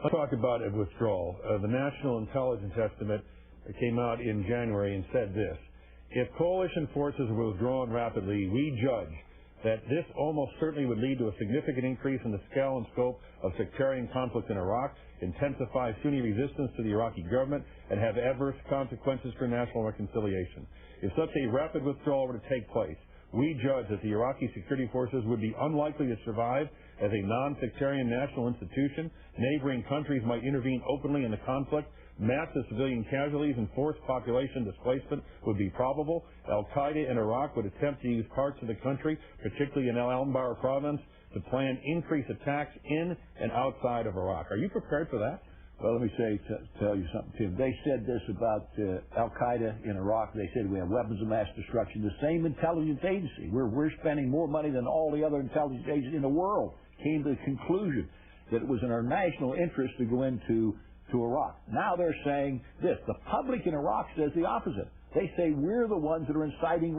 Let's talk about a withdrawal. The National Intelligence Estimate came out in January and said this: if coalition forces were withdrawn rapidly, we judge that this almost certainly would lead to a significant increase in the scale and scope of sectarian conflict in Iraq, intensify Sunni resistance to the Iraqi government, and have adverse consequences for national reconciliation. If such a rapid withdrawal were to take place, we judge that the Iraqi security forces would be unlikely to survive as a non-sectarian national institution. Neighboring countries might intervene openly in the conflict. Massive civilian casualties and forced population displacement would be probable. Al-Qaeda in Iraq would attempt to use parts of the country, particularly in Al-Anbar province, to plan increased attacks in and outside of Iraq. Are you prepared for that? Well, let me tell you something, Tim. They said this about Al-Qaeda in Iraq. They said we have weapons of mass destruction. The same intelligence agency, we're spending more money than all the other intelligence agencies in the world, came to the conclusion that it was in our national interest to go into Iraq. Now they're saying this. The public in Iraq says the opposite. They say we're the ones that are inciting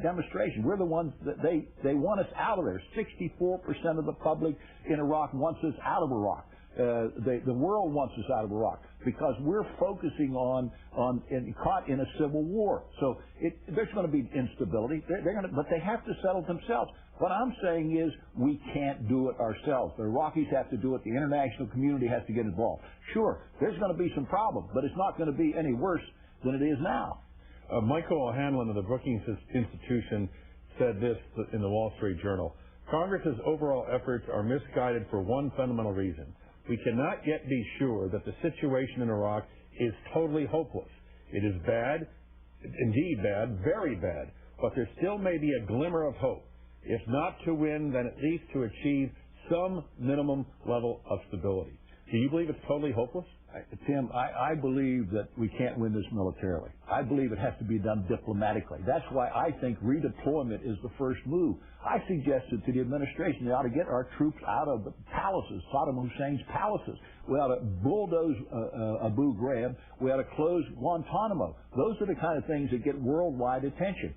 demonstration. We're the ones that they want us out of there. 64% of the public in Iraq wants us out of Iraq. The world wants us out of Iraq because we're focusing on caught in a civil war. So there's going to be instability. But they have to settle themselves. What I'm saying is we can't do it ourselves. The Iraqis have to do it. The international community has to get involved. Sure, there's going to be some problems, but it's not going to be any worse than it is now. Michael O'Hanlon of the Brookings Institution said this in the Wall Street Journal: Congress's overall efforts are misguided for one fundamental reason. We cannot yet be sure that the situation in Iraq is totally hopeless. It is bad, indeed bad, very bad, but there still may be a glimmer of hope. If not to win, then at least to achieve some minimum level of stability. Do you believe it's totally hopeless? Tim, I believe that we can't win this militarily. I believe it has to be done diplomatically. That's why I think redeployment is the first move. I suggested to the administration they ought to get our troops out of the palaces, Saddam Hussein's palaces. We ought to bulldoze Abu Ghraib. We ought to close Guantanamo. Those are the kind of things that get worldwide attention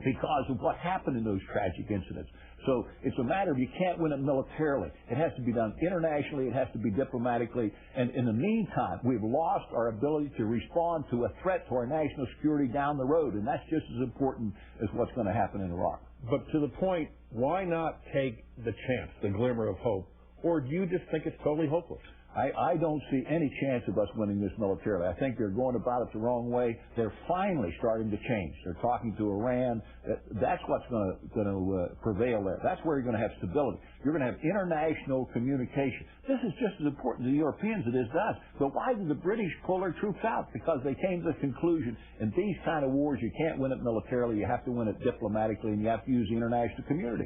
because of what happened in those tragic incidents. So it's a matter of you can't win it militarily. It has to be done internationally. It has to be diplomatically. And in the meantime, we've lost our ability to respond to a threat to our national security down the road. And that's just as important as what's going to happen in Iraq. But to the point, why not take the chance, the glimmer of hope? Or do you just think it's totally hopeless? I don't see any chance of us winning this militarily. I think they're going about it the wrong way. They're finally starting to change. They're talking to Iran. That's what's going to prevail there. That's where you're going to have stability. You're going to have international communication. This is just as important to the Europeans as it is to us. But why did the British pull their troops out? Because they came to the conclusion in these kind of wars you can't win it militarily. You have to win it diplomatically, and you have to use the international community.